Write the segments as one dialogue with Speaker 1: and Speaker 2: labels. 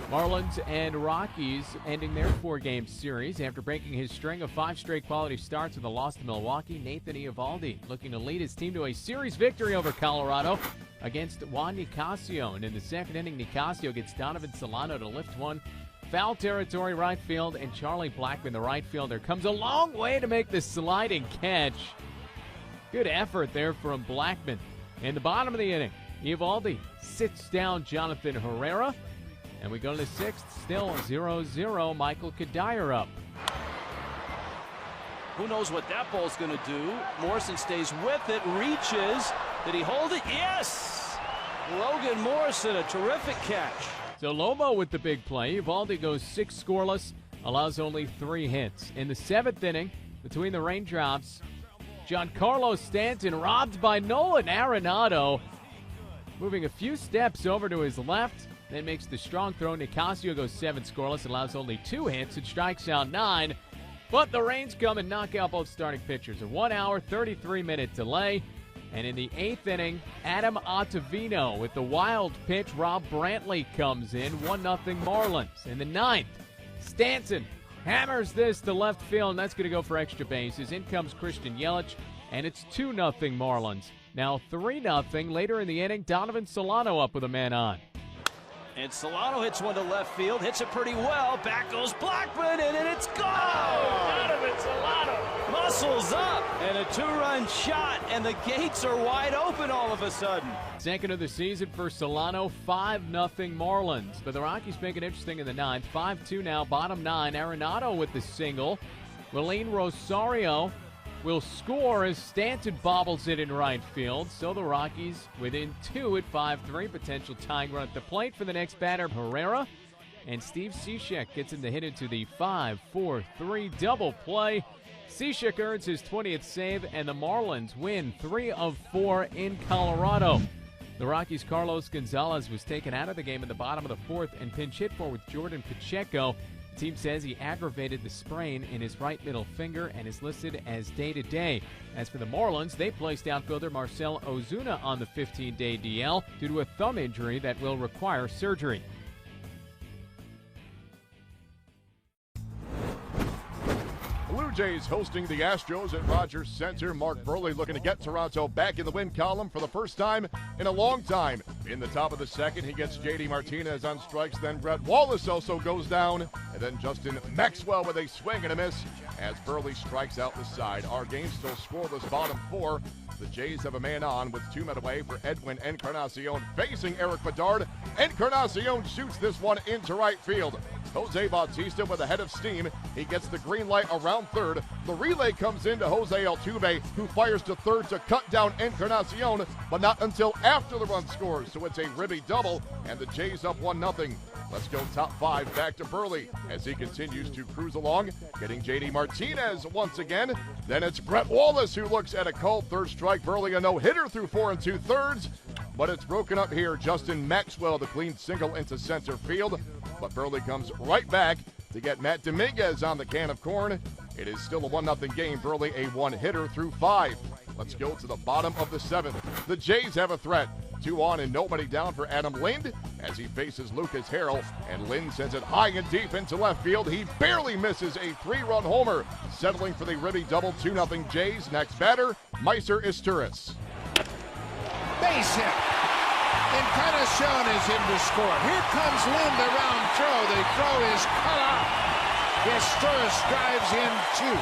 Speaker 1: Marlins and Rockies ending their 4-game series after breaking his string of 5 straight quality starts with a loss to Milwaukee. Nathan Eovaldi looking to lead his team to a series victory over Colorado against Juan Nicasio. And in the second inning, Nicasio gets Donovan Solano to lift one. Foul territory right field, and Charlie Blackmon, the right fielder, comes a long way to make the sliding catch. Good effort there from Blackmon. In the bottom of the inning, Eovaldi sits down Jonathan Herrera. And we go to the 6th, still 0-0. Michael Kadire up.
Speaker 2: Who knows what that ball's going to do? Morrison stays with it, reaches. Did he hold it? Yes! Logan Morrison, a terrific catch.
Speaker 1: So Lobo with the big play. Eovaldi goes 6 scoreless, allows only 3 hits. In the 7th inning, between the raindrops, Giancarlo Stanton robbed by Nolan Arenado. Moving a few steps over to his left. Then makes the strong throw. Nicasio goes 7 scoreless, allows only 2 hits, and strikes out 9. But the rains come and knock out both starting pitchers. A 1 hour, 33-minute delay. And in the 8th inning, Adam Ottavino with the wild pitch. Rob Brantley comes in, 1-0 Marlins. In the 9th, Stanton hammers this to left field, and that's going to go for extra bases. In comes Christian Yelich, and it's 2-0 Marlins. Now 3-0 later in the inning. Donovan Solano up with a man on.
Speaker 2: And Solano hits one to left field, hits it pretty well. Back goes Blackmon, and it's gone! Donovan Solano muscles up, and a 2-run shot, and the gates are wide open all of a sudden.
Speaker 1: Second of the season for Solano, 5-0 Marlins. But the Rockies make it interesting in the 9th. 5-2 now, bottom 9. Arenado with the single. Willeen Rosario will score as Stanton bobbles it in right field. So the Rockies within 2 at 5-3. Potential tying run at the plate for the next batter, Herrera. And Steve Cishek gets him to hit into the 5-4-3 double play. Cishek earns his 20th save, and the Marlins win 3 of 4 in Colorado. The Rockies' Carlos Gonzalez was taken out of the game in the bottom of the 4th and pinch hit for with Jordan Pacheco. The team says he aggravated the sprain in his right middle finger and is listed as day-to-day. As for the Marlins, they placed outfielder Marcell Ozuna on the 15-day DL due to a thumb injury that will require surgery.
Speaker 3: Blue Jays hosting the Astros at Rogers Center. Mark Burley looking to get Toronto back in the win column for the first time in a long time. In the top of the 2nd, he gets J.D. Martinez on strikes. Then Brett Wallace also goes down. And then Justin Maxwell with a swing and a miss as Burley strikes out the side. Our game still scoreless, bottom 4. The Jays have a man on with 2 men away for Edwin Encarnacion facing Eric Bedard. Encarnacion shoots this one into right field. Jose Bautista with a head of steam. He gets the green light around third. The relay comes into Jose Altuve, who fires to third to cut down Encarnacion, but not until after the run scores. So it's a ribby double, and the Jays up 1-0. Let's go top 5 back to Burley as he continues to cruise along, getting J.D. Martinez once again. Then it's Brett Wallace who looks at a called third strike. Burley a no-hitter through 4 2/3, but it's broken up here. Justin Maxwell, the clean single into center field, but Burley comes right back to get Matt Dominguez on the can of corn. It is still a 1-0 game. Burley a one-hitter through 5. Let's go to the bottom of the 7th. The Jays have a threat. 2 on and nobody down for Adam Lind as he faces Lucas Harrell, and Lind sends it high and deep into left field. He barely misses a 3-run homer, settling for the ribby double. 2-0 Jays. Next batter, Meiser Isturis.
Speaker 4: Base hit. Encarnacion is in to score. Here comes Lind, the round throw. The throw is cut off. Isturis drives in 2.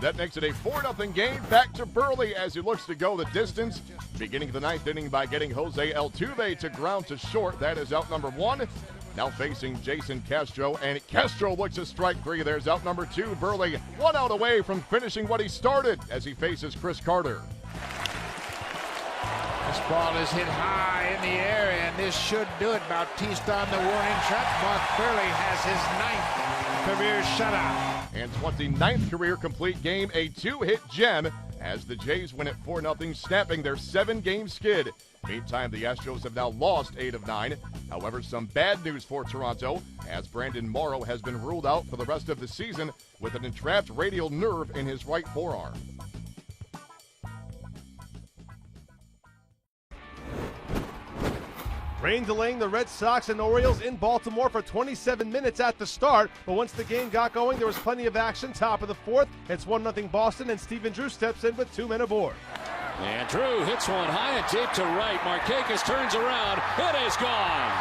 Speaker 3: That makes it a 4-0 game. Back to Burley as he looks to go the distance. Beginning the 9th inning by getting Jose Altuve to ground to short. That is out number 1. Now facing Jason Castro, and Castro looks at strike 3. There's out number 2. Burley 1 out away from finishing what he started as he faces Chris Carter.
Speaker 4: This ball is hit high in the air, and this should do it. Bautista on the warning track. Mark Burley has his 9th career shutout.
Speaker 3: And 29th career complete game, a 2-hit gem as the Jays win at 4-0, snapping their 7-game skid. Meantime, the Astros have now lost 8 of 9. However, some bad news for Toronto as Brandon Morrow has been ruled out for the rest of the season with an entrapped radial nerve in his right forearm.
Speaker 5: Rain delaying the Red Sox and Orioles in Baltimore for 27 minutes at the start, but once the game got going, there was plenty of action. Top of the fourth, it's 1-0 Boston, and Stephen Drew steps in with 2 men aboard.
Speaker 6: And Drew hits one high and deep to right. Markakis turns around. It is gone.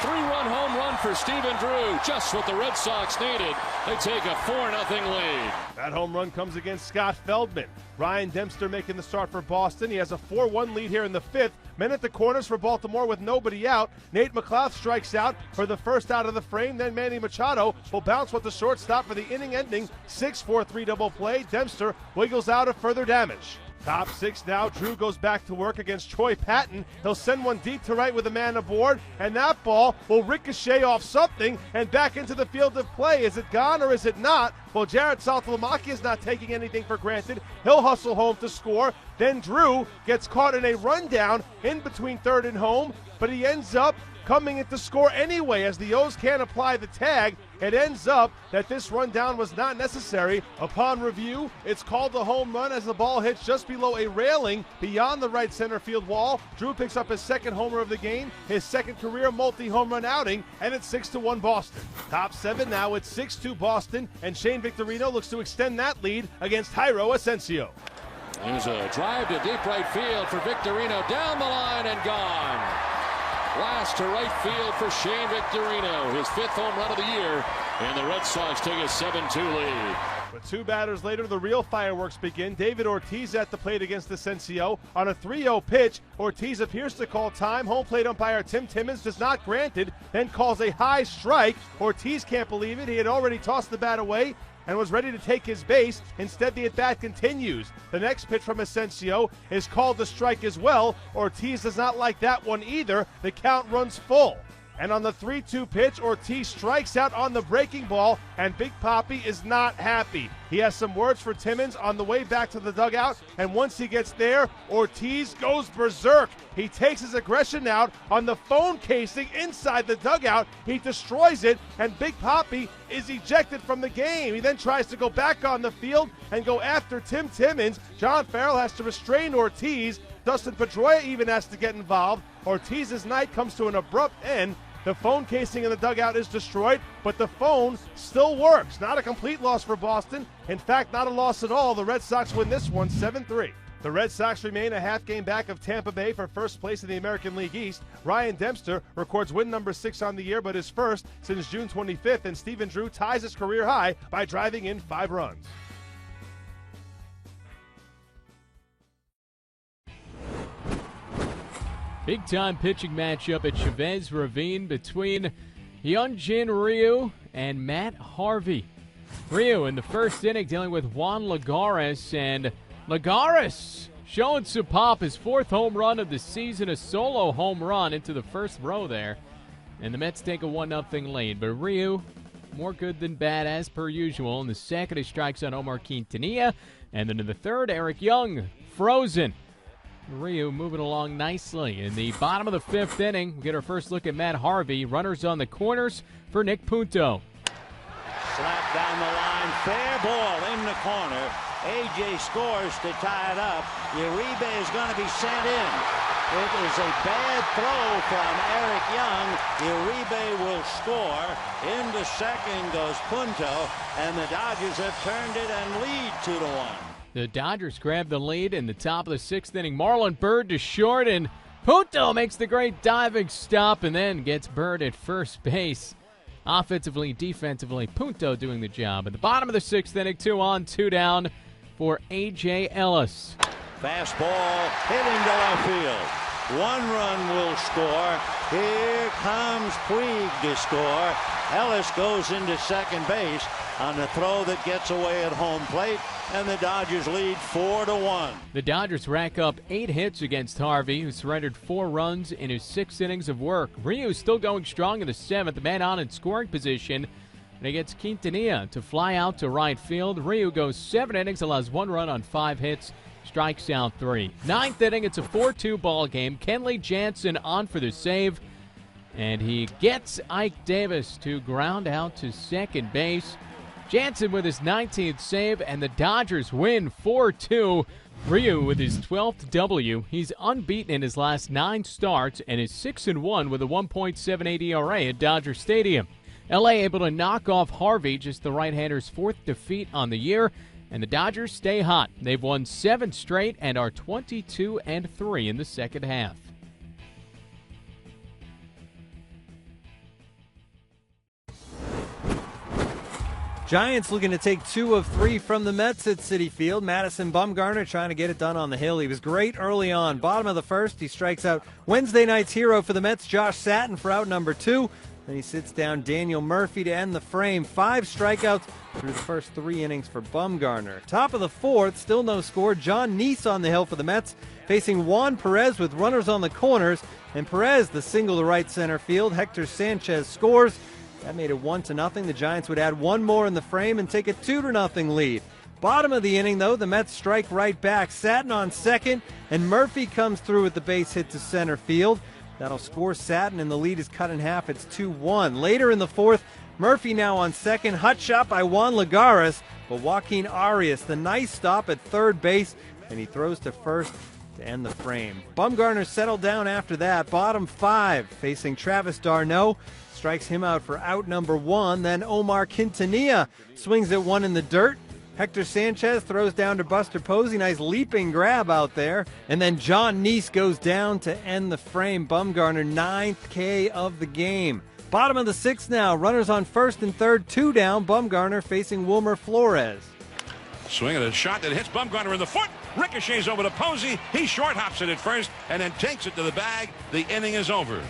Speaker 6: 3-run home run for Stephen Drew, just what the Red Sox needed. They take a 4-0 lead.
Speaker 5: That home run comes against Scott Feldman. Ryan Dempster making the start for Boston. He has a 4-1 lead here in the fifth. Men at the corners for Baltimore with nobody out. Nate McLeod strikes out for the first out of the frame. Then Manny Machado will bounce with the shortstop for the inning-ending 6-4-3 double play. Dempster wiggles out of further damage. Top six now. Drew goes back to work against Troy Patton. He'll send one deep to right with a man aboard, and that ball will ricochet off something and back into the field of play. Is it gone or is it not? Well, Jared Saltalamacchia is not taking anything for granted. He'll hustle home to score. Then Drew gets caught in a rundown in between third and home, but he ends up coming in to score anyway as the O's can't apply the tag. It ends up that this rundown was not necessary. Upon review, it's called a home run as the ball hits just below a railing beyond the right center field wall. Drew picks up his second homer of the game, his second career multi-home run outing, and it's 6-1 Boston. Top seven now, it's 6-2 Boston, and Shane Victorino looks to extend that lead against Jairo Asensio.
Speaker 6: There's a drive to deep right field for Victorino, down the line and gone. Last to right field for Shane Victorino, his 5th home run of the year, and the Red Sox take a 7-2 lead.
Speaker 5: But 2 batters later, the real fireworks begin. David Ortiz at the plate against Asensio. On a 3-0 pitch, Ortiz appears to call time. Home plate umpire Tim Timmons does not grant it, then calls a high strike. Ortiz can't believe it. He had already tossed the bat away and was ready to take his base. Instead, the at-bat continues. The next pitch from Asensio is called a strike as well. Ortiz does not like that one either. The count runs full. And on the 3-2 pitch, Ortiz strikes out on the breaking ball, and Big Papi is not happy. He has some words for Timmons on the way back to the dugout, and once he gets there, Ortiz goes berserk. He takes his aggression out on the phone casing inside the dugout. He destroys it, and Big Papi is ejected from the game. He then tries to go back on the field and go after Tim Timmons. John Farrell has to restrain Ortiz. Dustin Pedroia even has to get involved. Ortiz's night comes to an abrupt end. The phone casing in the dugout is destroyed, but the phone still works. Not a complete loss for Boston. In fact, not a loss at all. The Red Sox win this one 7-3. The Red Sox remain a half game back of Tampa Bay for first place in the American League East. Ryan Dempster records win number 6 on the year, but his first since June 25th, and Stephen Drew ties his career high by driving in 5 runs.
Speaker 1: Big-time pitching matchup at Chavez Ravine between Hyunjin Ryu and Matt Harvey. Ryu in the first inning dealing with Juan Lagares, and Lagares showing some pop. His 4th home run of the season, a solo home run into the first row there. And the Mets take a 1-0 lead. But Ryu, more good than bad as per usual. In the second, he strikes on Omar Quintanilla. And then in the third, Eric Young, frozen. Ryu moving along nicely. In the bottom of the 5th inning, we get our first look at Matt Harvey. Runners on the corners for Nick Punto.
Speaker 2: Slap down the line, fair ball in the corner. AJ scores to tie it up. Uribe is going to be sent in. It is a bad throw from Eric Young. Uribe will score. Into second goes Punto, and the Dodgers have turned it and lead 2-1.
Speaker 1: The Dodgers grab the lead in the top of the 6th inning. Marlon Byrd to short, and Punto makes the great diving stop and then gets Byrd at first base. Offensively, defensively, Punto doing the job. At the bottom of the 6th inning, 2 on, 2 down for A.J. Ellis.
Speaker 2: Fastball hit into left field. 1 run will score. Here comes Puig to score. Ellis goes into second base on the throw that gets away at home plate, and the Dodgers lead 4-1.
Speaker 1: The Dodgers rack up 8 hits against Harvey, who surrendered 4 runs in his 6 innings of work. Ryu still going strong in the 7th, the man on in scoring position, and he gets Quintanilla to fly out to right field. Ryu goes 7 innings, allows 1 run on 5 hits, strikes out 3. 9th inning, it's a 4-2 ball game. Kenley Jansen on for the save, and he gets Ike Davis to ground out to second base. Jansen with his 19th save, and the Dodgers win 4-2. Ryu with his 12th W. He's unbeaten in his last 9 starts and is 6-1 with a 1.78 ERA at Dodger Stadium. LA able to knock off Harvey, just the right-hander's 4th defeat on the year, and the Dodgers stay hot. They've won 7 straight and are 22-3 in the second half.
Speaker 7: Giants looking to take 2 of 3 from the Mets at Citi Field. Madison Bumgarner trying to get it done on the hill. He was great early on. Bottom of the first, he strikes out Wednesday night's hero for the Mets, Josh Satin, for out number 2. Then he sits down Daniel Murphy to end the frame. 5 strikeouts through the first 3 innings for Bumgarner. Top of the 4th, still no score. John Neese on the hill for the Mets, facing Juan Perez with runners on the corners. And Perez, the single to right center field. Hector Sanchez scores. That made it 1-0. The Giants would add 1 more in the frame and take a 2-0 lead. Bottom of the inning, though, the Mets strike right back. Satin on second, and Murphy comes through with the base hit to center field. That'll score Satin, and the lead is cut in half. It's 2-1. Later in the 4th, Murphy now on second. Hut shot by Juan Lagares, but Joaquin Arias, the nice stop at third base, and he throws to first to end the frame. Bumgarner settled down after that. Bottom 5, facing Travis d'Arnaud. Strikes him out for out number 1. Then Omar Quintanilla swings at 1 in the dirt. Hector Sanchez throws down to Buster Posey. Nice leaping grab out there. And then John Neese goes down to end the frame. Bumgarner, 9th K of the game. Bottom of the 6th now. Runners on first and third, 2 down. Bumgarner facing Wilmer Flores.
Speaker 8: Swing at a shot that hits Bumgarner in the foot. Ricochets over to Posey. He short hops it at first and then takes it to the bag. The inning is over.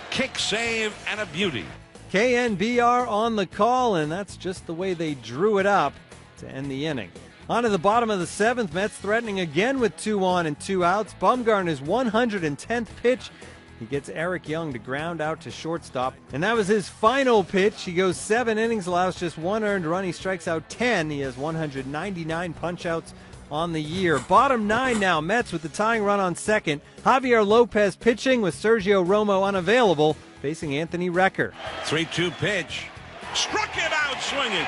Speaker 8: Kick, save, and a beauty.
Speaker 7: KNBR on the call, and that's just the way they drew it up to end the inning. On to the bottom of the 7th, Mets threatening again with 2 on and 2 outs. Bumgarner's 110th pitch. He gets Eric Young to ground out to shortstop, and that was his final pitch. He goes 7 innings, allows just 1 earned run. He strikes out 10. He has 199 punch-outs on the year. Bottom 9 now, Mets with the tying run on second. Javier Lopez pitching with Sergio Romo unavailable, facing Anthony Recker.
Speaker 8: 3-2 pitch. Struck him out swinging.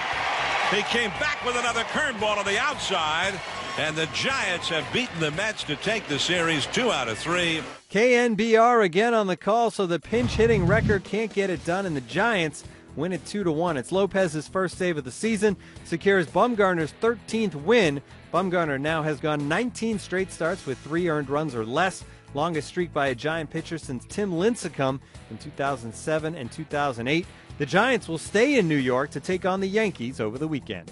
Speaker 8: He came back with another curveball on the outside, and the Giants have beaten the Mets to take the series 2 out of 3.
Speaker 7: KNBR again on the call, so the pinch hitting Recker can't get it done, and the Giants win it 2-1. It's Lopez's first save of the season, secures Bumgarner's 13th win. Bumgarner now has gone 19 straight starts with 3 earned runs or less, longest streak by a Giant pitcher since Tim Lincecum in 2007 and 2008. The Giants will stay in New York to take on the Yankees over the weekend.